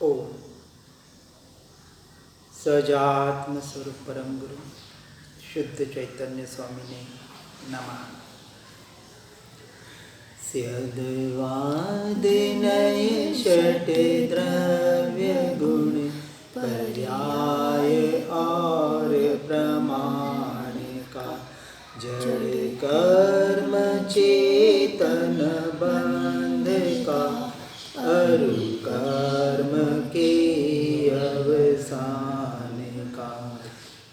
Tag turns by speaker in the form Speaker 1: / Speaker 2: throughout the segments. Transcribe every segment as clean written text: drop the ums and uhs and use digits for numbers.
Speaker 1: ओम। सजात्म स्वरूप परम गुरु शुद्ध चैतन्य स्वामी ने नमः। स्यद्वादिनय षट द्रव्य गुण पर्याय और प्रमाण का जड़ कर्म चेतन बंध का अरु कर्म के अवसान का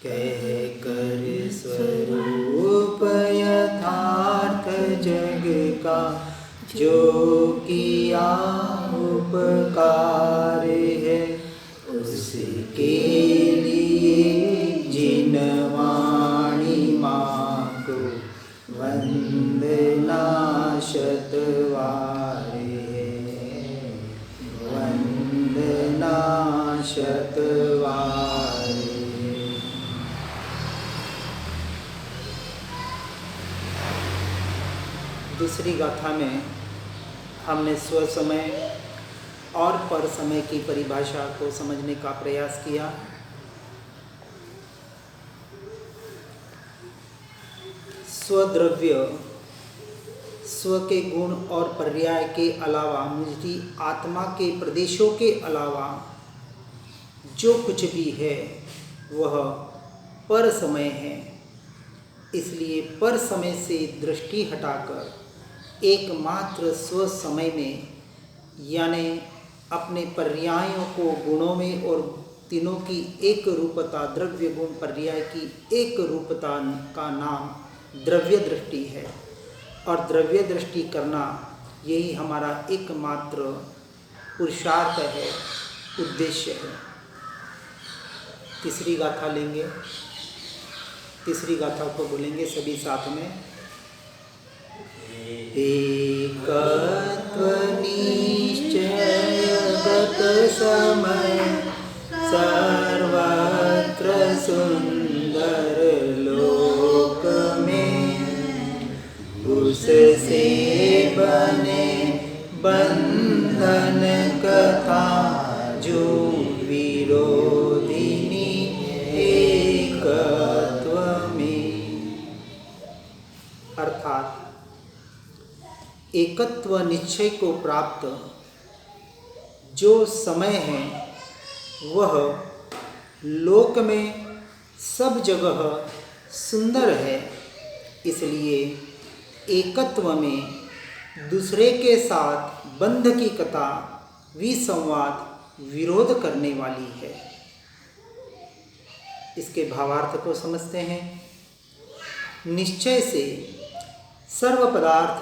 Speaker 1: कह कर स्वरूप यथार्थ जग का जो किया उपकार है उसके लिए जिन वाणी माँ को वंदना शतवारे वंदना शतवारे। दूसरी गाथा में हमने स्व समय और पर समय की परिभाषा को समझने का प्रयास किया। स्वद्रव्य, स्व के गुण और पर्याय के अलावा मुझी आत्मा के प्रदेशों के अलावा जो कुछ भी है वह पर समय है। इसलिए पर समय से दृष्टि हटाकर एकमात्र स्व समय में यानी अपने पर्यायों को गुणों में और तीनों की एक रूपता, द्रव्य गुण पर्याय की एक रूपता का नाम द्रव्य दृष्टि है। और द्रव्य दृष्टि करना यही हमारा एकमात्र पुरुषार्थ है, उद्देश्य है। तीसरी गाथा लेंगे, तीसरी गाथा को बोलेंगे सभी साथ में। एकत्व निश्चयगत समय सर्वत्र सुंदर लोक में उससे बने बंधन कथा जो विरोधिनी एकत्व में। अर्थात एकत्व निश्चय को प्राप्त जो समय है वह लोक में सब जगह सुंदर है। इसलिए एकत्व में दूसरे के साथ बंध की कथा विसंवाद विरोध करने वाली है। इसके भावार्थ को समझते हैं। निश्चय से सर्व पदार्थ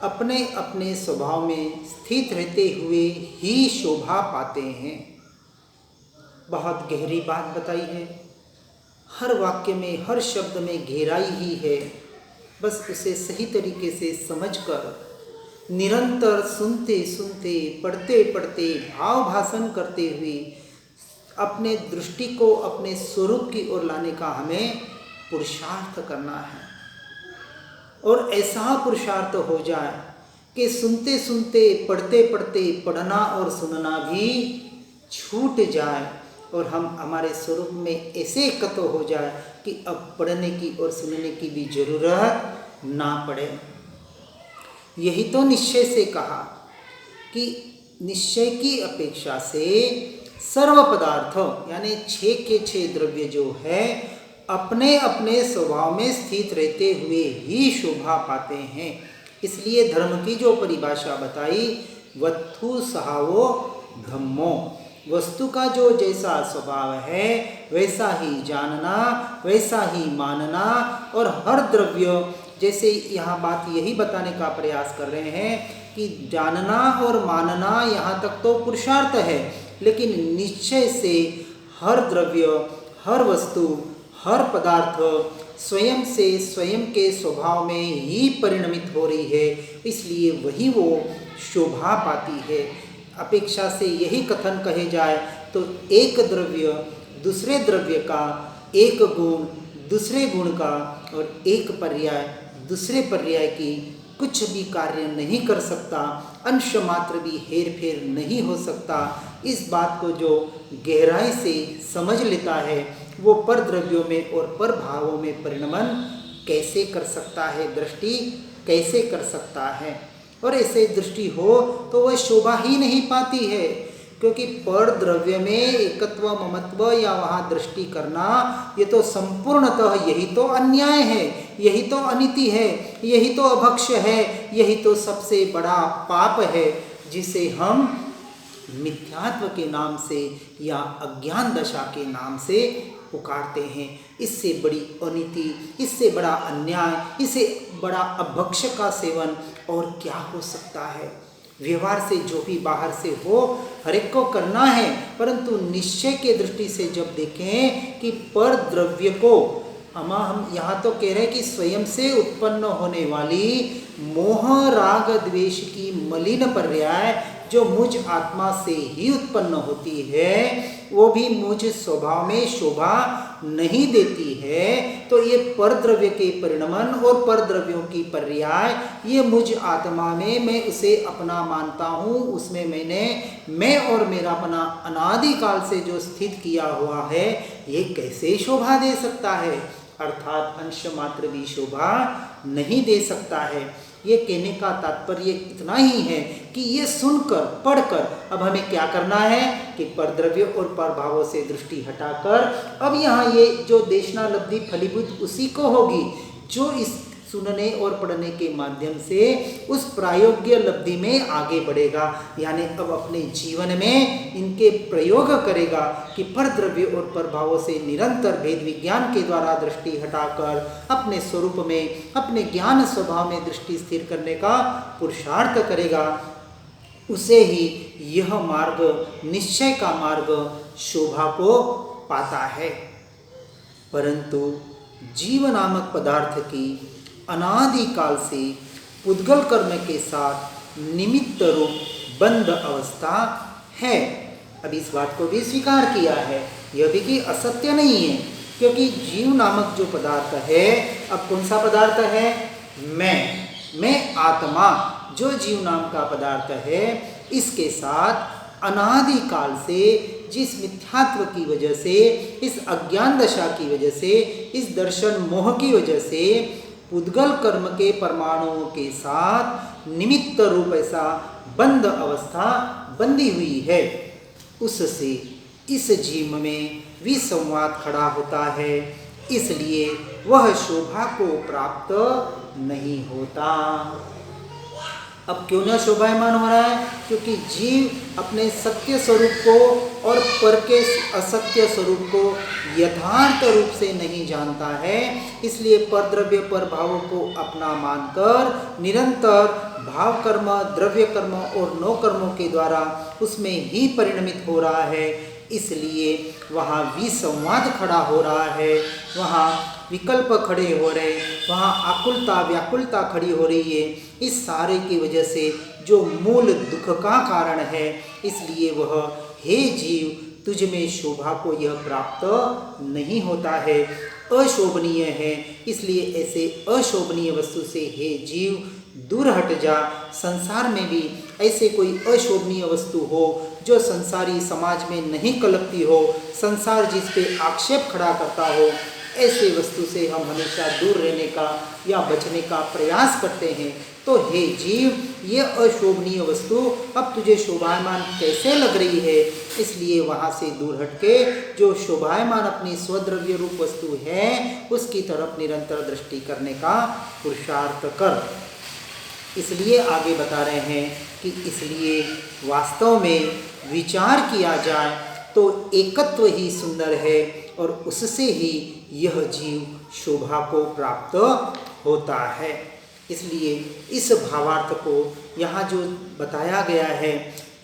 Speaker 1: अपने अपने स्वभाव में स्थित रहते हुए ही शोभा पाते हैं। बहुत गहरी बात बताई है। हर वाक्य में, हर शब्द में गहराई ही है। बस उसे सही तरीके से समझकर निरंतर सुनते सुनते, पढ़ते पढ़ते, भाव भाषण करते हुए अपने दृष्टि को अपने स्वरूप की ओर लाने का हमें पुरुषार्थ करना है। और ऐसा पुरुषार्थ हो जाए कि सुनते सुनते, पढ़ते पढ़ते पढ़ना और सुनना भी छूट जाए और हम हमारे स्वरूप में ऐसे एकत्व हो जाए कि अब पढ़ने की और सुनने की भी जरूरत ना पड़े। यही तो निश्चय से कहा कि निश्चय की अपेक्षा से सर्व पदार्थ यानी 6 के 6 द्रव्य जो है अपने अपने स्वभाव में स्थित रहते हुए ही शोभा पाते हैं। इसलिए धर्म की जो परिभाषा बताई, वत्थु सहावो धम्मो, वस्तु का जो जैसा स्वभाव है वैसा ही जानना, वैसा ही मानना। और हर द्रव्य, जैसे यहाँ बात यही बताने का प्रयास कर रहे हैं कि जानना और मानना यहाँ तक तो पुरुषार्थ है, लेकिन निश्चय से हर द्रव्य, हर वस्तु, हर पदार्थ स्वयं से स्वयं के स्वभाव में ही परिणमित हो रही है। इसलिए वही वो शोभा पाती है। अपेक्षा से यही कथन कहे जाए तो एक द्रव्य दूसरे द्रव्य का, एक गुण दूसरे गुण का और एक पर्याय दूसरे पर्याय की कुछ भी कार्य नहीं कर सकता, अंश मात्र भी हेर फेर नहीं हो सकता। इस बात को जो गहराई से समझ लेता है वो पर द्रव्यों में और पर भावों में परिणमन कैसे कर सकता है, दृष्टि कैसे कर सकता है। और ऐसे दृष्टि हो तो वह शोभा ही नहीं पाती है, क्योंकि पर द्रव्य में एकत्व ममत्व या वहाँ दृष्टि करना ये तो संपूर्णतः यही तो अन्याय है, यही तो अनिति है, यही तो अभक्ष्य है, यही तो सबसे बड़ा पाप है, जिसे हम मिथ्यात्व के नाम से या अज्ञान दशा के नाम से पुकारते हैं। इससे बड़ी अनीति, इससे बड़ा अन्याय, इससे बड़ा अभक्ष्य का सेवन और क्या हो सकता है। व्यवहार से जो भी बाहर से हो हर एक को करना है, परंतु निश्चय के दृष्टि से जब देखें कि पर द्रव्य को हम यहाँ तो कह रहे हैं कि स्वयं से उत्पन्न होने वाली मोह राग द्वेष की मलिन पर्याय जो मुझ आत्मा से ही उत्पन्न होती है वो भी मुझ स्वभाव में शोभा नहीं देती है, तो ये परद्रव्य के परिणमन और परद्रव्यों की पर्याय ये मुझ आत्मा में मैं उसे अपना मानता हूँ, उसमें मैं और मेरापना अनादिकाल से जो स्थित किया हुआ है ये कैसे शोभा दे सकता है, अर्थात अंश मात्र भी शोभा नहीं दे सकता है। ये कहने का तात्पर्य इतना ही है कि ये सुनकर पढ़कर अब हमें क्या करना है कि परद्रव्य और परभावों से दृष्टि हटाकर अब यहाँ ये जो देशना लब्धि फलीभूत उसी को होगी जो इस सुनने और पढ़ने के माध्यम से उस प्रायोग्य लब्धि में आगे बढ़ेगा, यानी अब अपने जीवन में इनके प्रयोग करेगा कि परद्रव्य और परभावों से निरंतर भेद विज्ञान के द्वारा दृष्टि हटाकर अपने स्वरूप में, अपने ज्ञान स्वभाव में दृष्टि स्थिर करने का पुरुषार्थ करेगा। उसे ही यह मार्ग, निश्चय का मार्ग शोभा को पाता है। परंतु जीव नामक पदार्थ की अनादिकाल से पुद्गल कर्म के साथ निमित्त रूप बंध अवस्था है। अब इस बात को भी स्वीकार किया है, यह भी कि असत्य नहीं है, क्योंकि जीव नामक जो पदार्थ है, अब कौन सा पदार्थ है, मैं आत्मा जो जीव नाम का पदार्थ है, इसके साथ अनादिकाल से जिस मिथ्यात्व की वजह से, इस अज्ञान दशा की वजह से, इस दर्शन मोह की वजह से पुद्गल कर्म के परमाणुओं के साथ निमित्त रूप ऐसा बंध अवस्था बंधी हुई है, उससे इस जीव में विसंवाद खड़ा होता है, इसलिए वह शोभा को प्राप्त नहीं होता। अब क्यों न शोभायमान हो रहा है, क्योंकि जीव अपने सत्य स्वरूप को और पर के असत्य स्वरूप को यथार्थ रूप से नहीं जानता है, इसलिए परद्रव्य पर भावों को अपना मानकर निरंतर भाव कर्म, द्रव्य कर्म और नो कर्मों के द्वारा उसमें ही परिणमित हो रहा है, इसलिए वहाँ विसंवाद खड़ा हो रहा है, वहाँ विकल्प खड़े हो रहे, वहाँ आकुलता व्याकुलता खड़ी हो रही है। इस सारे की वजह से जो मूल दुख का कारण है, इसलिए वह हे जीव तुझ में शोभा को यह प्राप्त नहीं होता है, अशोभनीय है, इसलिए ऐसे अशोभनीय वस्तु से हे जीव दूर हट जा। संसार में भी ऐसे कोई अशोभनीय वस्तु हो जो संसारी समाज में नहीं कलपती हो, संसार जिस पे आक्षेप खड़ा करता हो, ऐसे वस्तु से हम हमेशा दूर रहने का या बचने का प्रयास करते हैं। तो हे जीव, ये अशोभनीय वस्तु अब तुझे शोभायमान कैसे लग रही है, इसलिए वहाँ से दूर हटके जो शोभायमान अपनी स्वद्रव्य रूप वस्तु है उसकी तरफ निरंतर दृष्टि करने का पुरुषार्थ कर। इसलिए आगे बता रहे हैं कि इसलिए वास्तव में विचार किया जाए तो एकत्व ही सुंदर है और उससे ही यह जीव शोभा को प्राप्त होता है। इसलिए इस भावार्थ को यहाँ जो बताया गया है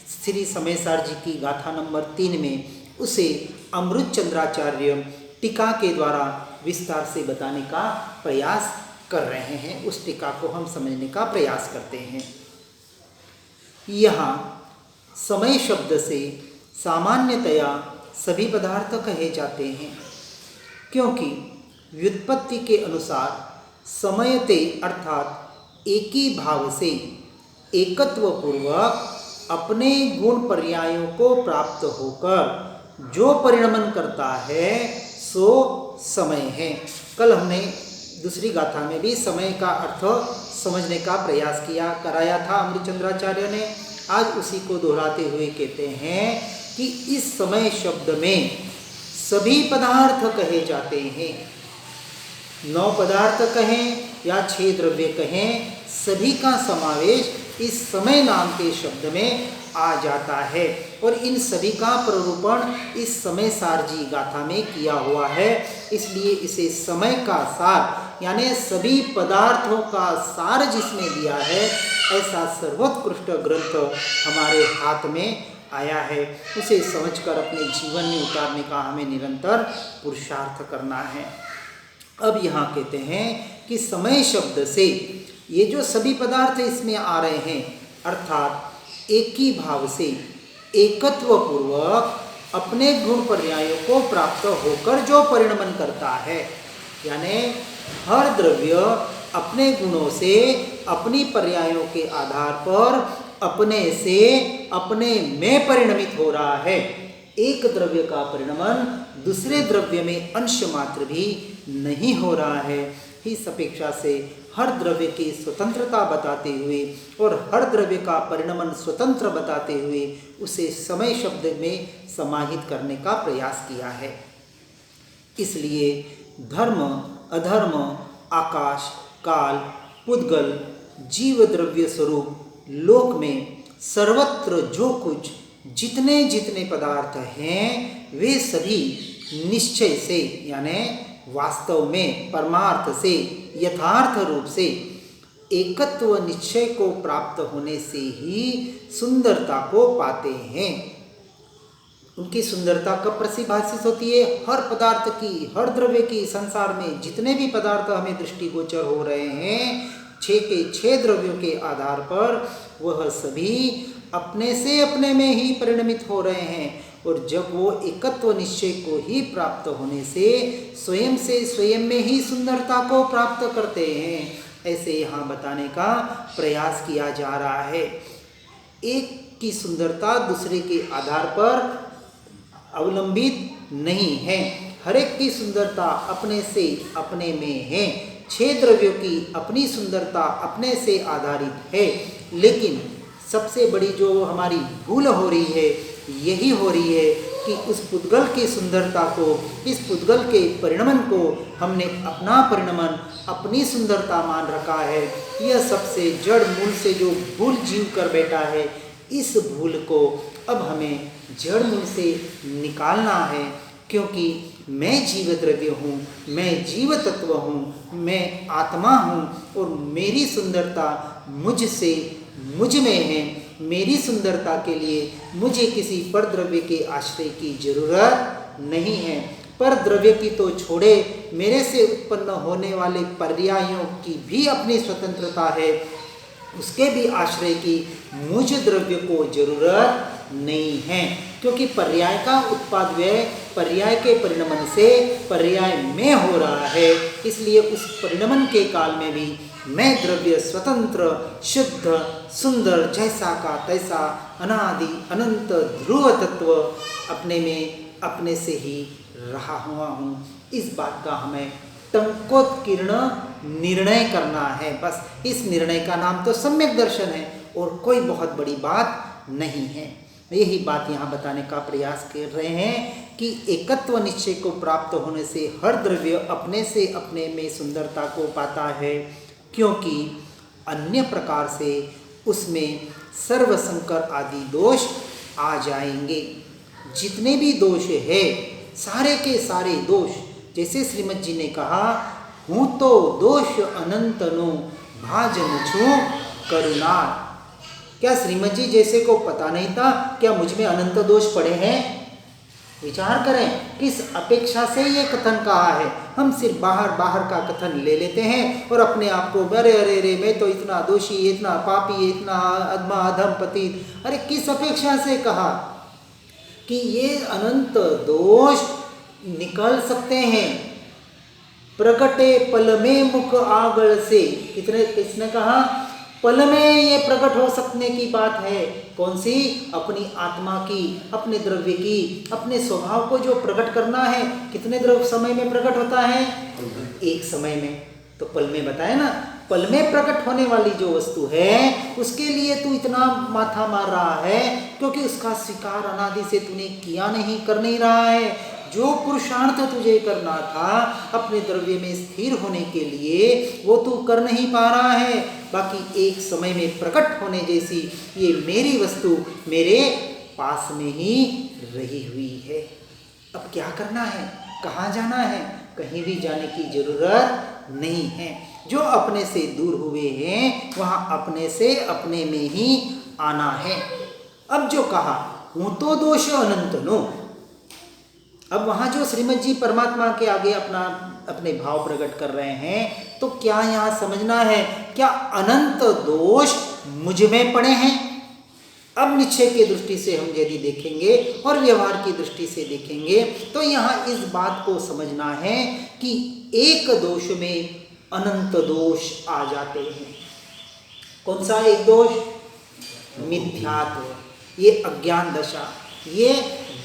Speaker 1: श्री समयसार जी की गाथा नंबर 3 में, उसे अमृत चंद्राचार्य टीका के द्वारा विस्तार से बताने का प्रयास कर रहे हैं। उस टीका को हम समझने का प्रयास करते हैं। यहाँ समय शब्द से सामान्यतया सभी पदार्थ कहे जाते हैं, क्योंकि व्युत्पत्ति के अनुसार समयते अर्थात एक ही भाव से एकत्व पूर्वक अपने गुण पर्यायों को प्राप्त होकर जो परिणमन करता है सो समय है। कल हमने दूसरी गाथा में भी समय का अर्थ समझने का प्रयास कराया था अमृतचंद्राचार्य ने। आज उसी को दोहराते हुए कहते हैं कि इस समय शब्द में सभी पदार्थ कहे जाते हैं। 9 पदार्थ कहें या 6 द्रव्य कहें, सभी का समावेश इस समय नाम के शब्द में आ जाता है। और इन सभी का प्ररूपण इस समय सारजी गाथा में किया हुआ है। इसलिए इसे समय का सार यानी सभी पदार्थों का सार जिसमें दिया है, ऐसा सर्वोत्कृष्ट ग्रंथ हमारे हाथ में आया है। उसे समझकर अपने जीवन में उतारने का हमें निरंतर पुरुषार्थ करना है। अब यहाँ कहते हैं कि समय शब्द से ये जो सभी पदार्थ इसमें आ रहे हैं, अर्थात एक ही भाव से एकत्व पूर्वक अपने गुण पर्यायों को प्राप्त होकर जो परिणमन करता है, यानी हर द्रव्य अपने गुणों से अपनी पर्यायों के आधार पर अपने से अपने में परिणमित हो रहा है। एक द्रव्य का परिणमन दूसरे द्रव्य में अंश मात्र भी नहीं हो रहा है। इस अपेक्षा से हर द्रव्य की स्वतंत्रता बताते हुए और हर द्रव्य का परिणमन स्वतंत्र बताते हुए उसे समय शब्द में समाहित करने का प्रयास किया है। इसलिए धर्म, अधर्म, आकाश, काल, पुद्गल, जीव द्रव्य स्वरूप लोक में सर्वत्र जो कुछ जितने जितने पदार्थ हैं, वे सभी निश्चय से यानी वास्तव में परमार्थ से यथार्थ रूप से एकत्व निश्चय को प्राप्त होने से ही सुंदरता को पाते हैं। उनकी सुंदरता कब प्रतिभाषित होती है? हर पदार्थ की, हर द्रव्य की, संसार में जितने भी पदार्थ हमें दृष्टिगोचर हो रहे हैं, 6 के 6 द्रव्यों के आधार पर वह सभी अपने से अपने में ही परिणमित हो रहे हैं। और जब वो एकत्व निश्चय को ही प्राप्त होने से स्वयं में ही सुंदरता को प्राप्त करते हैं, ऐसे यहाँ बताने का प्रयास किया जा रहा है। एक की सुंदरता दूसरे के आधार पर अवलंबित नहीं है, हर एक की सुंदरता अपने से अपने में है। 6 द्रव्यों की अपनी सुंदरता अपने से आधारित है, लेकिन सबसे बड़ी जो हमारी भूल हो रही है यही हो रही है कि उस पुद्गल की सुंदरता को, इस पुद्गल के परिणमन को हमने अपना परिणमन, अपनी सुंदरता मान रखा है। यह सबसे जड़ मूल से जो भूल जीव कर बैठा है, इस भूल को अब हमें जड़ मूल से निकालना है। क्योंकि मैं जीव द्रव्य हूँ, मैं जीव तत्व हूँ, मैं आत्मा हूँ और मेरी सुंदरता मुझसे मुझ में है। मेरी सुंदरता के लिए मुझे किसी पर द्रव्य के आश्रय की जरूरत नहीं है। पर द्रव्य की तो छोड़े, मेरे से उत्पन्न होने वाले पर्यायों की भी अपनी स्वतंत्रता है, उसके भी आश्रय की मुझ द्रव्य को जरूरत नहीं है। क्योंकि पर्याय का उत्पाद व्यय पर्याय के परिणमन से पर्याय में हो रहा है, इसलिए उस परिणमन के काल में भी मैं द्रव्य स्वतंत्र, शुद्ध, सुंदर, जैसा का तैसा अनादि अनंत ध्रुव तत्व अपने में अपने से ही रहा हुआ हूँ। इस बात का हमें टंकोत्कीर्ण निर्णय करना है। बस इस निर्णय का नाम तो सम्यक दर्शन है और कोई बहुत बड़ी बात नहीं है। यही बात यहाँ बताने का प्रयास कर रहे हैं कि एकत्व निश्चय को प्राप्त होने से हर द्रव्य अपने से अपने में सुंदरता को पाता है, क्योंकि अन्य प्रकार से उसमें सर्वसंकर आदि दोष आ जाएंगे। जितने भी दोष है, सारे के सारे दोष, जैसे श्रीमद जी ने कहा, हूँ तो दोष अनंत नो भाजन छू करुणार। क्या श्रीमद जी जैसे को पता नहीं था क्या मुझ में अनंत दोष पड़े हैं? विचार करें, किस अपेक्षा से ये कथन कहा है। हम सिर्फ बाहर का कथन ले लेते हैं और अपने आप को अरे अरे अरे मैं तो इतना दोषी, इतना पापी, इतना अधमा अधम पतित। अरे किस अपेक्षा से कहा कि ये अनंत दोष निकल सकते हैं? प्रकटे पल में मुख आगल से। किसने कहा? पल में ये प्रकट हो सकने की बात है। कौन सी? अपनी आत्मा की, अपने द्रव्य की, अपने स्वभाव को जो प्रकट करना है। कितने द्रव्य समय में प्रकट होता है? एक समय में। तो पल में बताया ना, पल में प्रकट होने वाली जो वस्तु है उसके लिए तू इतना माथा मार रहा है क्योंकि उसका स्वीकार अनादि से तूने किया नहीं, कर नहीं रहा है। जो पुरुषार्थ तुझे करना था अपने द्रव्य में स्थिर होने के लिए वो तू कर नहीं पा रहा है। बाकी एक समय में प्रकट होने जैसी ये मेरी वस्तु मेरे पास में ही रही हुई है। अब क्या करना है? कहाँ जाना है? कहीं भी जाने की जरूरत नहीं है। जो अपने से दूर हुए हैं वहाँ अपने से अपने में ही आना है। अब जो कहा वो तो दोष अनंत नो। अब वहाँ जो श्रीमद जी परमात्मा के आगे अपने भाव प्रकट कर रहे हैं तो क्या यहाँ समझना है क्या अनंत दोष मुझ में पड़े हैं? अब निश्चय की दृष्टि से हम यदि देखेंगे और व्यवहार की दृष्टि से देखेंगे तो यहाँ इस बात को समझना है कि एक दोष में अनंत दोष आ जाते हैं। कौन सा एक दोष? मिथ्यात्व, ये अज्ञान दशा, ये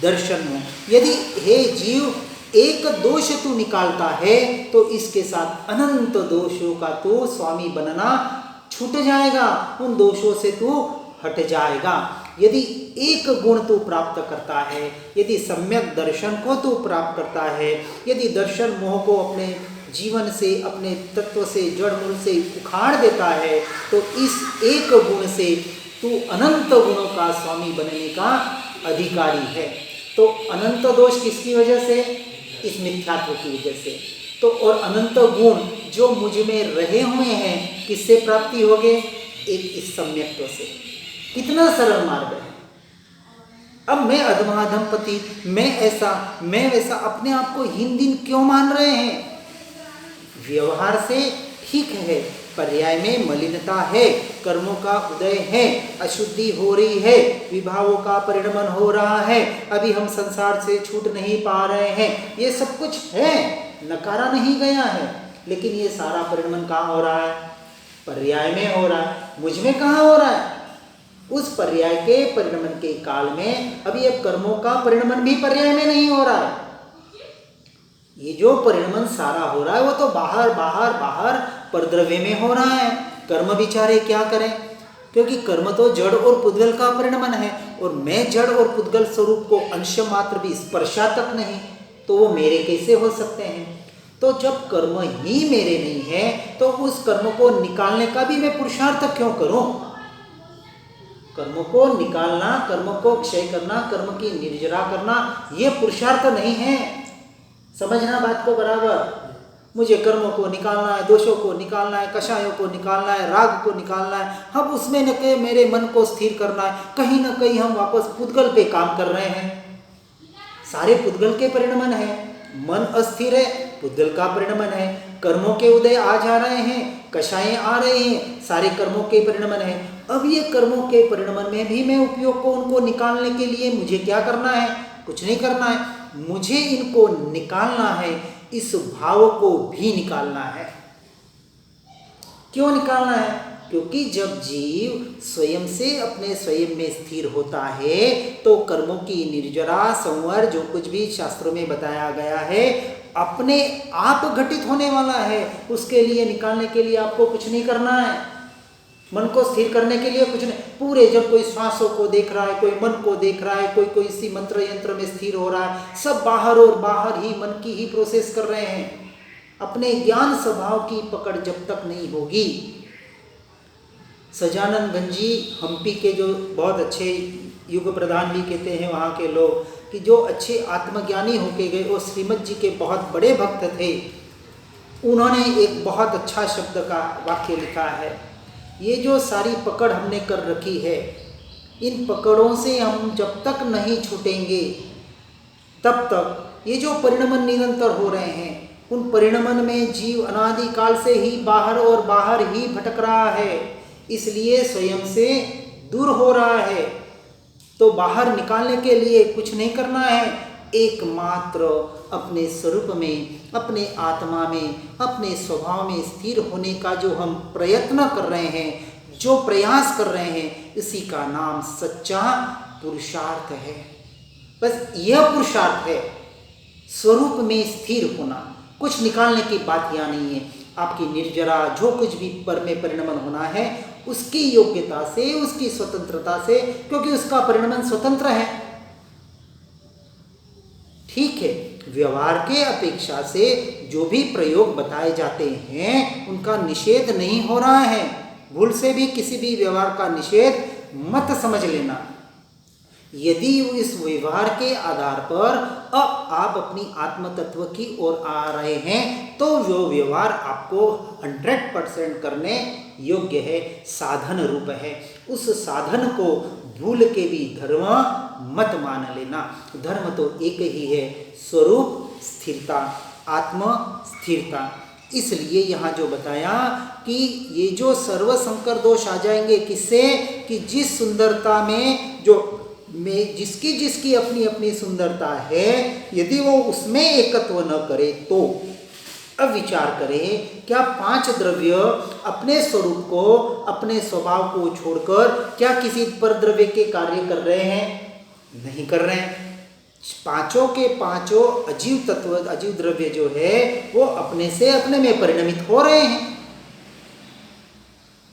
Speaker 1: दर्शन मोह। यदि हे जीव एक दोष तू निकालता है तो इसके साथ अनंत दोषों का तू स्वामी बनना छूट जाएगा, उन दोषों से तू हट जाएगा। यदि एक गुण तू प्राप्त करता है, यदि सम्यक दर्शन को तू प्राप्त करता है, यदि दर्शन मोह को अपने जीवन से, अपने तत्व से, जड़ मूल से उखाड़ देता है तो इस एक गुण से तू अनंत गुणों का स्वामी बनने का अधिकारी है। तो अनंत दोष किसकी वजह से? इस मिथ्यात्व की वजह से। तो और अनंत गुण जो मुझ में रहे हुए हैं किससे प्राप्ति होगे? एक इस सम्यक्त्व से। कितना सरल मार्ग है। अब मैं अधमाधम पति, मैं ऐसा, मैं वैसा अपने आप को हीन दिन क्यों मान रहे हैं? व्यवहार से ठीक है, पर्याय में मलिनता है, कर्मों का उदय है, अशुद्धि हो रही है, विभावों का परिणमन हो रहा है, अभी हम संसार से छूट नहीं पा रहे हैं, ये सब कुछ है, नकारा नहीं गया है। लेकिन ये सारा परिणमन कहाँ हो रहा है? पर्याय में हो रहा है। मुझ में कहाँ हो रहा है? उस पर्याय के परिणमन के काल में अभी अब कर्मों का परिणमन भी पर्याय में नहीं हो रहा है। ये जो परिणमन सारा हो रहा है वो तो बाहर बाहर बाहर परद्रव्य में हो रहा है। कर्म बिचारे क्या करें, क्योंकि कर्म तो जड़ और पुद्गल का परिणमन है और मैं जड़ और पुद्गल स्वरूप को अंश मात्र भी स्पर्शा तक नहीं, तो वो मेरे कैसे हो सकते हैं? तो जब कर्म ही मेरे नहीं है तो उस कर्म को निकालने का भी मैं पुरुषार्थ क्यों करूं? कर्म को निकालना, कर्म को क्षय करना, कर्म की निर्जरा करना, ये पुरुषार्थ नहीं है। समझना बात को बराबर। मुझे कर्मों को निकालना है, दोषों को निकालना है, कषायों को निकालना है, राग को निकालना है, हम उसमें न के मेरे मन को स्थिर करना है। कहीं ना कहीं हम वापस पुद्गल पे काम कर रहे हैं। सारे पुद्गल के परिणमन है, मन अस्थिर है, पुद्गल का परिणमन है, कर्मों के उदय आ जा रहे हैं, कषायें आ रहे हैं, सारे कर्मों के परिणमन है। अब ये कर्मों के परिणमन में भी मैं उपयोग को उनको निकालने के लिए मुझे क्या करना है? कुछ नहीं करना है, मुझे इनको निकालना है, इस भाव को भी निकालना है। क्यों निकालना है? क्योंकि जब जीव स्वयं से अपने स्वयं में स्थिर होता है तो कर्मों की निर्जरा, संवर, जो कुछ भी शास्त्रों में बताया गया है अपने आप घटित होने वाला है। उसके लिए निकालने के लिए आपको कुछ नहीं करना है, मन को स्थिर करने के लिए कुछ नहीं। पूरे जब कोई श्वासों को देख रहा है, कोई मन को देख रहा है, कोई इसी मंत्र यंत्र में स्थिर हो रहा है, सब बाहर और बाहर ही मन की ही प्रोसेस कर रहे हैं। अपने ज्ञान स्वभाव की पकड़ जब तक नहीं होगी। सजानंद गंजी हम्पी के जो बहुत अच्छे युग प्रधान भी कहते हैं वहाँ के लोग कि जो अच्छे आत्मज्ञानी होके गए वो श्रीमद जी के बहुत बड़े भक्त थे। उन्होंने एक बहुत अच्छा शब्द का वाक्य लिखा है, ये जो सारी पकड़ हमने कर रखी है, इन पकड़ों से हम जब तक नहीं छूटेंगे तब तक ये जो परिणमन निरंतर हो रहे हैं उन परिणमन में जीव अनादि काल से ही बाहर और बाहर ही भटक रहा है, इसलिए स्वयं से दूर हो रहा है। तो बाहर निकालने के लिए कुछ नहीं करना है, एकमात्र अपने स्वरूप में, अपने आत्मा में, अपने स्वभाव में स्थिर होने का जो हम प्रयत्न कर रहे हैं, जो प्रयास कर रहे हैं, इसी का नाम सच्चा पुरुषार्थ है। बस यह पुरुषार्थ है, स्वरूप में स्थिर होना। कुछ निकालने की बात यहाँ नहीं है। आपकी निर्जरा जो कुछ भी पर में परिणमन होना है, उसकी योग्यता से, उसकी स्वतंत्रता से, क्योंकि उसका परिणमन स्वतंत्र है। ठीक है, व्यवहार के अपेक्षा से जो भी प्रयोग बताए जाते हैं उनका निषेध नहीं हो रहा है। भूल से भी किसी भी व्यवहार का निषेध मत समझ लेना। यदि इस व्यवहार के आधार पर अब आप अपनी आत्म तत्व की ओर आ रहे हैं तो वो व्यवहार आपको 100% करने योग्य है, साधन रूप है। उस साधन को भूल के भी धर्म मत मान लेना। धर्म तो एक ही है, स्वरूप स्थिरता, आत्म स्थिरता। इसलिए यहाँ जो बताया कि ये जो सर्व संकर दोष आ जाएंगे किससे, कि जिस सुंदरता में जिसकी अपनी अपनी सुंदरता है, यदि वो उसमें एकत्व न करे तो अब विचार करें, क्या 5 द्रव्य अपने स्वरूप को, अपने स्वभाव को छोड़कर क्या किसी पर द्रव्य के कार्य कर रहे हैं? नहीं कर रहे हैं। पांचों के पांचों अजीव तत्व, अजीव द्रव्य जो है वो अपने से अपने में परिणमित हो रहे हैं।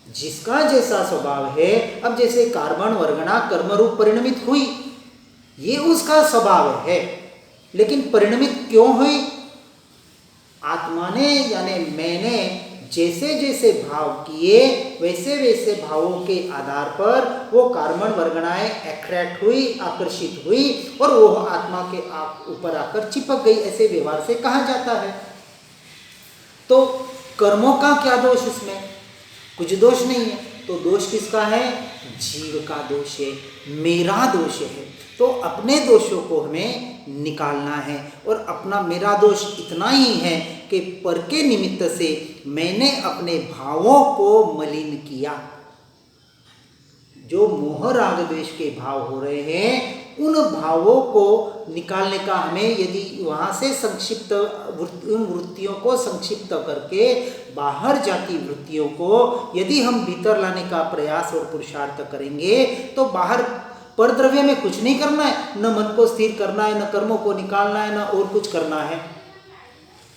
Speaker 1: जिसका जैसा स्वभाव है, अब जैसे कार्बन वर्गणा कर्म रूप परिणमित हुई, ये उसका स्वभाव है, लेकिन परिणमित क्यों हुई? आत्मा ने यानी मैंने जैसे जैसे भाव किए वैसे वैसे भावों के आधार पर वो कार्बन वर्गणाएं अट्रैक्ट हुई, आकर्षित हुई और वो आत्मा के ऊपर आकर चिपक गई, ऐसे व्यवहार से कहा जाता है। तो कर्मों का क्या दोष उसमें? कुछ दोष नहीं है। तो दोष किसका है? जीव का दोष है, मेरा दोष है। तो अपने दोषों को हमें निकालना है और अपना मेरा दोष इतना ही है कि पर के निमित्त से मैंने अपने भावों को मलिन किया। जो मोह राग द्वेष के भाव हो रहे हैं उन भावों को निकालने का हमें, यदि वहाँ से संक्षिप्त उन वृत्तियों को संक्षिप्त करके बाहर जाती वृत्तियों को यदि हम भीतर लाने का प्रयास और पुरुषार्थ करेंगे तो बाहर पर द्रव्य में कुछ नहीं करना है, न मन को स्थिर करना है, न कर्मों को निकालना है, न और कुछ करना है।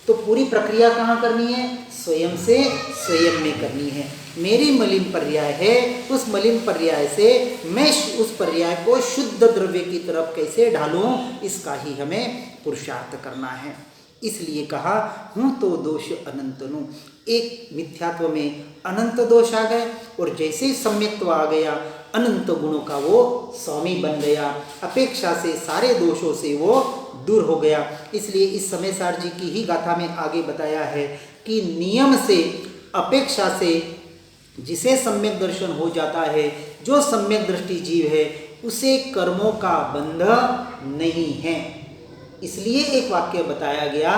Speaker 1: तो पूरी प्रक्रिया कहाँ करनी है? स्वयं से स्वयं में करनी है। मेरी मलिन पर्याय है, उस मलिन पर्याय से मैं उस पर्याय को शुद्ध द्रव्य की तरफ कैसे ढालूं, इसका ही हमें पुरुषार्थ करना है। इसलिए कहा हूँ तो दोष अनंत नु। एक मिथ्यात्व में अनंत दोष आ गए और जैसे ही सम्यक्त्व आ गया अनंत गुणों का वो स्वामी बन गया, अपेक्षा से सारे दोषों से वो दूर हो गया। इसलिए इस समय सार जी की ही गाथा में आगे बताया है कि नियम से, अपेक्षा से जिसे सम्यक दर्शन हो जाता है, जो सम्यक दृष्टि जीव है, उसे कर्मों का बंध नहीं है। इसलिए एक वाक्य बताया गया,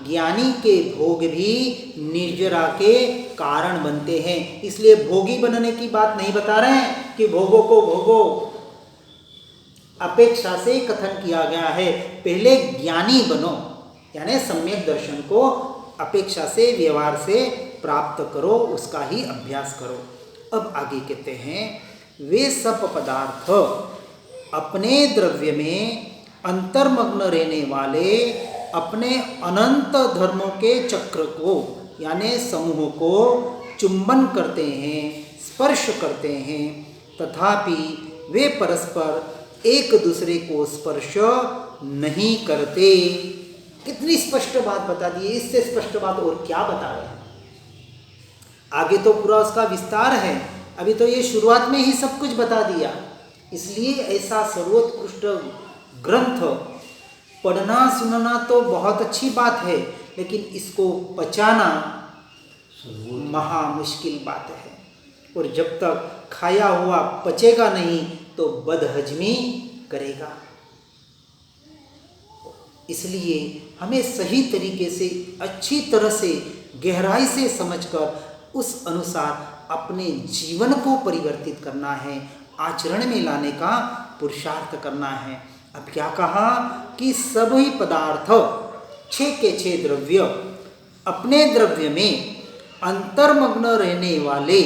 Speaker 1: ज्ञानी के भोग भी निर्जरा के कारण बनते हैं। इसलिए भोगी बनने की बात नहीं बता रहे हैं कि भोगों को भोगो, अपेक्षा से कथन किया गया है पहले ज्ञानी बनो, यानी सम्यक दर्शन को अपेक्षा से, व्यवहार से प्राप्त करो, उसका ही अभ्यास करो। अब आगे कहते हैं, वे सब पदार्थ अपने द्रव्य में अंतर्मग्न रहने वाले अपने अनंत धर्मों के चक्र को यानी समूह को चुंबन करते हैं, स्पर्श करते हैं, तथापि वे परस्पर एक दूसरे को स्पर्श नहीं करते। कितनी स्पष्ट बात बता दी। इससे स्पष्ट बात और क्या बता रहे हैं? आगे तो पूरा उसका विस्तार है, अभी तो ये शुरुआत में ही सब कुछ बता दिया। इसलिए ऐसा सर्वोत्कृष्ट ग्रंथ पढ़ना सुनना तो बहुत अच्छी बात है, लेकिन इसको पचाना महा मुश्किल बात है। और जब तक खाया हुआ पचेगा नहीं तो बदहजमी करेगा। इसलिए हमें सही तरीके से, अच्छी तरह से, गहराई से समझकर उस अनुसार अपने जीवन को परिवर्तित करना है, आचरण में लाने का पुरुषार्थ करना है। अब क्या कहा कि सभी पदार्थ 6 के 6 द्रव्य अपने द्रव्य में अंतर्मग्न रहने वाले,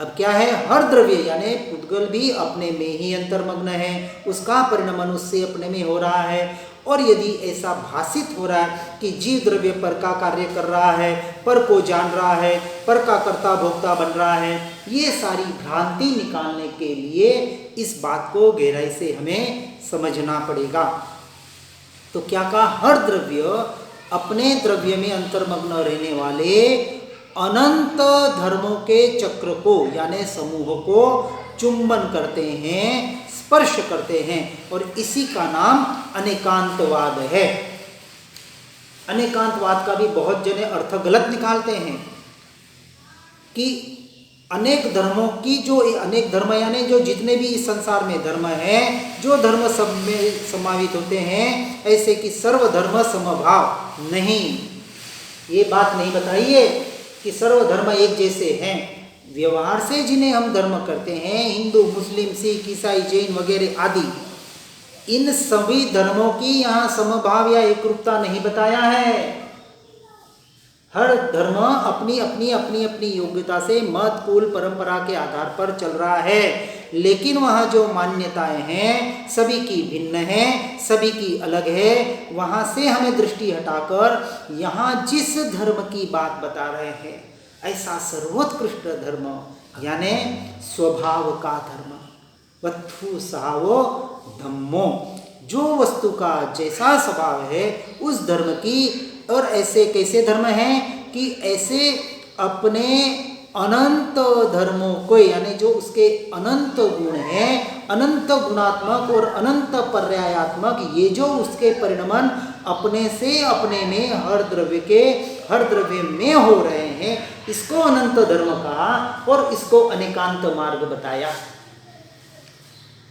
Speaker 1: अब क्या है, हर द्रव्य यानी पुद्गल भी अपने में ही अंतर्मग्न है, उसका परिणमन उससे अपने में हो रहा है। और यदि ऐसा भाषित हो रहा है कि जीव द्रव्य पर का कार्य कर रहा है, पर को जान रहा है, पर का कर्ता भोक्ता बन रहा है, ये सारी भ्रांति निकालने के लिए इस बात को गहराई से हमें समझना पड़ेगा। तो क्या कहा, हर द्रव्य अपने द्रव्य में अंतर्मग्न रहने वाले अनंत धर्मों के चक्र को यानी समूह को चुंबन करते हैं, स्पर्श करते हैं, और इसी का नाम अनेकांतवाद है। अनेकांतवाद का भी बहुत जने अर्थ गलत निकालते हैं कि अनेक धर्मों की, जो अनेक धर्म यानी जो जितने भी इस संसार में धर्म है, जो धर्म सब में समावित होते हैं, ऐसे कि सर्वधर्म समभाव नहीं, ये बात नहीं बताइए कि सर्वधर्म एक जैसे हैं। व्यवहार से जिन्हें हम धर्म करते हैं, हिंदू, मुस्लिम, सिख, ईसाई, जैन वगैरह आदि, इन सभी धर्मों की यहाँ समभाव या एकरूपता नहीं बताया है। हर धर्म अपनी अपनी अपनी अपनी योग्यता से मत, कुल, परंपरा के आधार पर चल रहा है, लेकिन वहाँ जो मान्यताएं हैं सभी की भिन्न है, सभी की अलग है। वहाँ से हमें दृष्टि हटाकर यहाँ जिस धर्म की बात बता रहे हैं, ऐसा सर्वोत्कृष्ट धर्म यानी स्वभाव का धर्म, वत्थु सहावो धम्मो, जो वस्तु का जैसा स्वभाव है उस धर्म की। और ऐसे कैसे धर्म हैं कि ऐसे अपने अनंत धर्मों को यानी जो उसके अनंत गुण हैं, अनंत गुणात्मक और अनंत पर्यायात्मक, ये जो उसके परिणमन अपने से अपने में हर द्रव्य में हो रहे हैं, इसको अनंत धर्म कहा और इसको अनेकांत मार्ग बताया।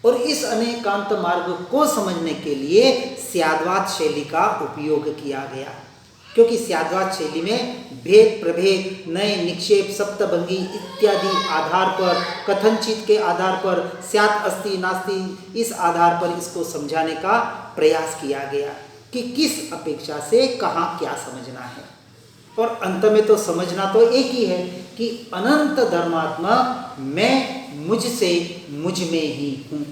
Speaker 1: और इस अनेकांत मार्ग को समझने के लिए स्याद्वाद शैली का उपयोग किया गया, क्योंकि स्याद्वाद शैली में भेद, प्रभेद, नए, निक्षेप, सप्तभंगी इत्यादि आधार पर, कथनचित के आधार पर, स्यात् अस्ति नास्ति, इस आधार पर इसको समझाने का प्रयास किया गया कि किस अपेक्षा से कहाँ क्या समझना है। और अंत में तो समझना तो एक ही है कि अनंत धर्मात्मक मैं मुझसे मुझ में ही हूँ।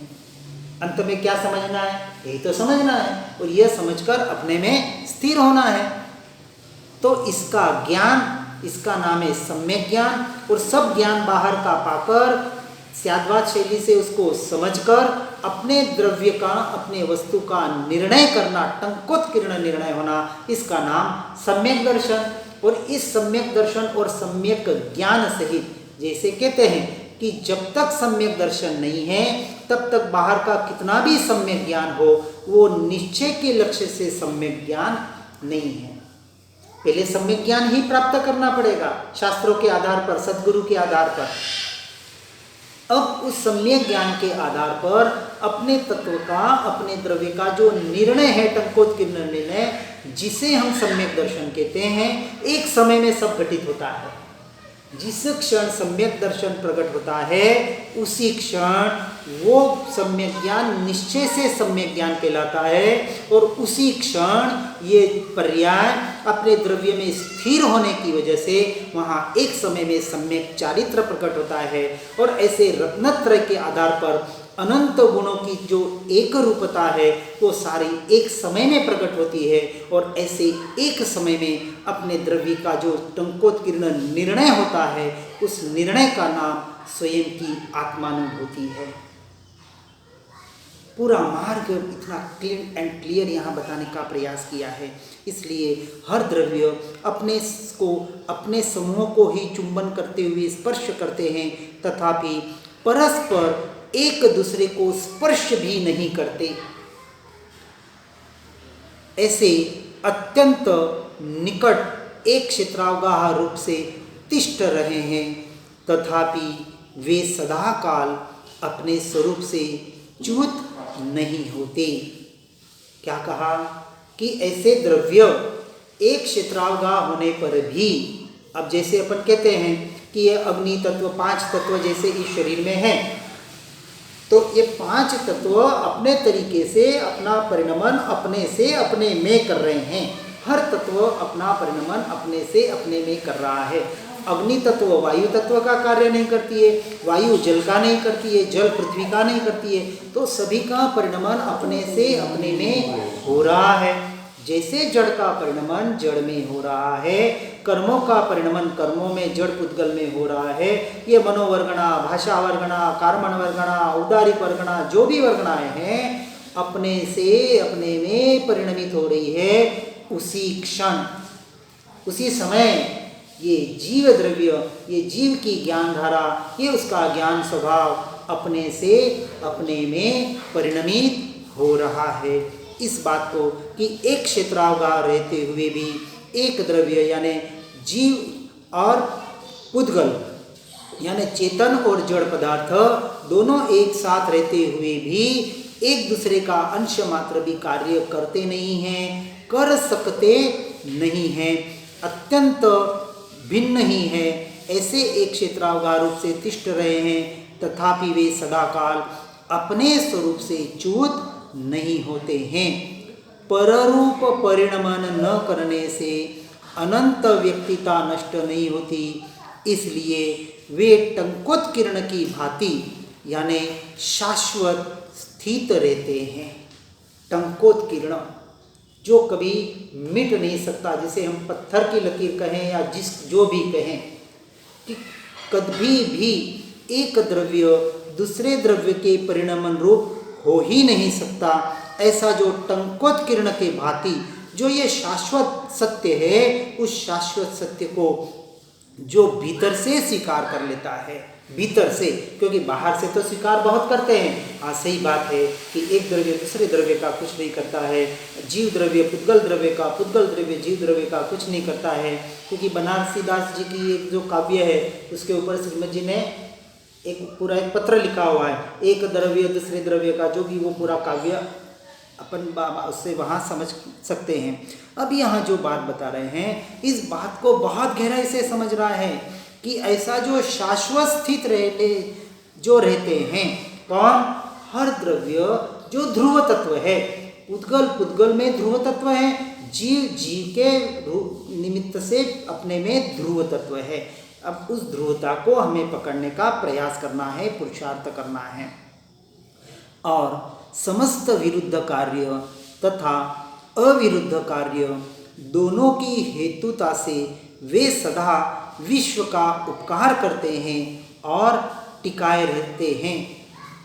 Speaker 1: अंत में क्या समझना है, यही तो समझना है, और यह समझकर अपने में स्थिर होना है। तो इसका ज्ञान, इसका नाम है सम्यक ज्ञान। और सब ज्ञान बाहर का पाकर स्याद्वाद शैली से उसको समझकर अपने द्रव्य का, अपने वस्तु का निर्णय करना, टंकोत्कीर्ण निर्णय होना, इसका नाम सम्यक दर्शन। और इस सम्यक दर्शन और सम्यक ज्ञान सहित, जैसे कहते हैं कि जब तक सम्यक दर्शन नहीं है तब तक बाहर का कितना भी सम्यक ज्ञान हो वो निश्चय के लक्ष्य से सम्यक ज्ञान नहीं है। पहले सम्यक ज्ञान ही प्राप्त करना पड़ेगा शास्त्रों के आधार पर, सद्गुरु के आधार पर। अब उस सम्यक ज्ञान के आधार पर अपने तत्व का, अपने द्रव्य का जो निर्णय है, टंकोत्कीर्ण निर्णय, जिसे हम सम्यक दर्शन कहते हैं, एक समय में सब घटित होता है। जिस क्षण सम्यक दर्शन प्रकट होता है उसी क्षण वो सम्यक ज्ञान निश्चय से सम्यक ज्ञान कहलाता है। और उसी क्षण ये पर्याय अपने द्रव्य में स्थिर होने की वजह से वहाँ एक समय में सम्यक चारित्र प्रकट होता है। और ऐसे रत्नत्रय के आधार पर अनंत गुणों की जो एक रूपता है वो सारी एक समय में प्रकट होती है। और ऐसे एक समय में अपने द्रव्य का जो टंकोत्कीर्ण निर्णय होता है, उस निर्णय का नाम स्वयं की आत्मानुभूति है। पूरा मार्ग इतना क्लीन एंड क्लियर यहाँ बताने का प्रयास किया है। इसलिए हर द्रव्य अपने को, अपने समूह को ही चुंबन करते हुए स्पर्श करते हैं, तथापि परस्पर एक दूसरे को स्पर्श भी नहीं करते। ऐसे अत्यंत निकट एक क्षेत्रावगाह रूप से तिष्ठ रहे हैं, तथापि वे सदा काल अपने स्वरूप से च्युत नहीं होते। क्या कहा कि ऐसे द्रव्य एक क्षेत्रावगाह होने पर भी, अब जैसे अपन कहते हैं कि ये अग्नि तत्व, 5 तत्व जैसे इस शरीर में है, तो ये 5 तत्व अपने तरीके से अपना परिणमन अपने से अपने में कर रहे हैं। हर तत्व अपना परिणमन अपने से अपने में कर रहा है। अग्नि तत्व वायु तत्व का कार्य नहीं करती है, वायु जल का नहीं करती है, जल पृथ्वी का नहीं करती है। तो सभी का परिणमन अपने से अपने में हो रहा है। जैसे जड़ का परिणमन जड़ में हो रहा है, कर्मों का परिणमन कर्मों में जड़ पुद्गल में हो रहा है। ये मनोवर्गणा, भाषा वर्गणा, कर्मण वर्गणा, औदारिक वर्गणा, जो भी वर्गणाएं हैं अपने से अपने में परिणमित हो रही है। उसी क्षण उसी समय ये जीव द्रव्य, ये जीव की ज्ञान धारा, ये उसका ज्ञान स्वभाव अपने से अपने में परिणमित हो रहा है। इस बात को कि एक क्षेत्रावगाह रहते हुए भी एक द्रव्य यानी जीव और पुद्गल यानी चेतन और जड़ पदार्थ दोनों एक साथ रहते हुए भी एक दूसरे का अंश मात्र भी कार्य करते नहीं हैं, कर सकते नहीं हैं, अत्यंत भिन्न ही है। ऐसे एक क्षेत्रावगाह रूप से तिष्ठ रहे हैं, तथापि वे सदाकाल अपने स्वरूप से च्युत नहीं होते हैं। पररूप परिणमन न करने से अनंत व्यक्तिता नष्ट नहीं होती, इसलिए वे टंकोत्कीर्ण की भांति यानी शाश्वत स्थित रहते हैं। टंकोत्कीर्ण जो कभी मिट नहीं सकता, जिसे हम पत्थर की लकीर कहें या जो भी कहें, कि कभी भी एक द्रव्य दूसरे द्रव्य के परिणमन रूप हो ही नहीं सकता। ऐसा जो टंकोत्कीर्ण के भांति जो ये शाश्वत सत्य है, उस शाश्वत सत्य को जो भीतर से स्वीकार कर लेता है, भीतर से, क्योंकि बाहर से तो स्वीकार बहुत करते हैं। हाँ, सही बात है कि एक द्रव्य दूसरे द्रव्य का कुछ नहीं करता है, जीव द्रव्य पुद्गल द्रव्य का, पुद्गल द्रव्य जीव द्रव्य का कुछ नहीं करता है। क्योंकि बनारसी दास जी की एक जो काव्य है उसके ऊपर श्रीमद जी ने एक पूरा एक पत्र लिखा हुआ है, एक द्रव्य दूसरे द्रव्य का, जो भी वो पूरा काव्य अपन उससे वहाँ समझ सकते हैं। अब यहाँ जो बात बता रहे हैं, इस बात को बहुत गहराई से समझ रहा है कि ऐसा जो शाश्वत स्थित रहते हैं कौन? हर द्रव्य जो ध्रुव तत्व है, पुद्गल में ध्रुव तत्व है, जीव के निमित्त से अपने में ध्रुव तत्व है। अब उस ध्रुवता को हमें पकड़ने का प्रयास करना है, पुरुषार्थ करना है। और समस्त विरुद्ध कार्य तथा अविरुद्ध कार्य दोनों की हेतुता से वे सदा विश्व का उपकार करते हैं और टिकाए रहते हैं।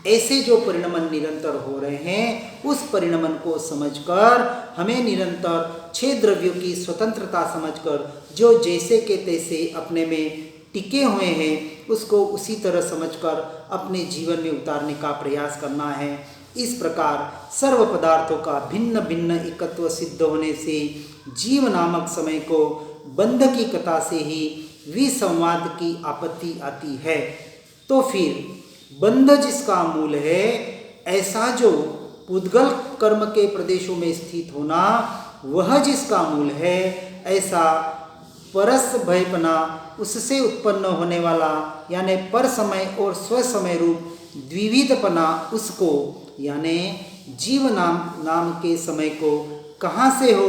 Speaker 1: ऐसे जो परिणमन निरंतर हो रहे हैं, उस परिणमन को समझकर हमें निरंतर 6 द्रव्यों की स्वतंत्रता समझकर जो जैसे के तैसे अपने में टिके हुए हैं, उसको उसी तरह समझकर अपने जीवन में उतारने का प्रयास करना है। इस प्रकार सर्व पदार्थों का भिन्न भिन्न एकत्व सिद्ध होने से जीव नामक समय को बंध की कथा से ही विसंवाद की आपत्ति आती है। तो फिर बंध जिसका मूल है, ऐसा जो पुद्गल कर्म के प्रदेशों में स्थित होना वह जिसका मूल है, ऐसा परस भयपना उससे उत्पन्न होने वाला यानी पर समय और स्वसमय रूप द्विविधपना उसको यानी जीव नाम के समय को कहाँ से हो,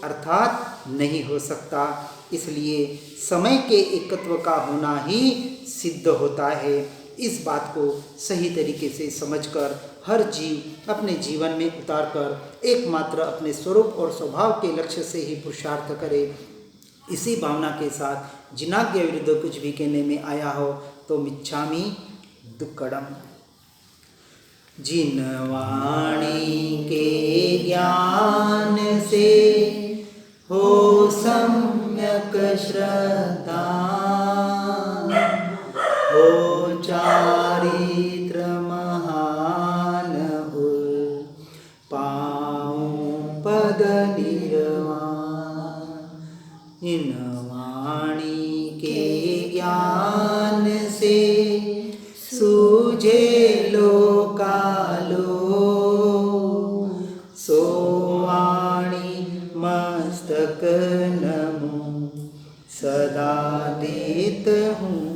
Speaker 1: अर्थात नहीं हो सकता। इसलिए समय के एकत्व का होना ही सिद्ध होता है। इस बात को सही तरीके से समझकर हर जीव अपने जीवन में उतारकर एकमात्र अपने स्वरूप और स्वभाव के लक्ष्य से ही पुरुषार्थ करे। इसी भावना के साथ जिनाज्ञा विरुद्ध कुछ भी कहने में आया हो तो मिच्छामि दुक्कडम। जिन वाणी के ज्ञान से हो सम्यक श्रद्धा, हो चारित्र महान पाऊं पद निर्वाण। इन वाणी के ज्ञान से सूझे लोकालो, सो वाणी मस्तक नमो सदा देत हूँ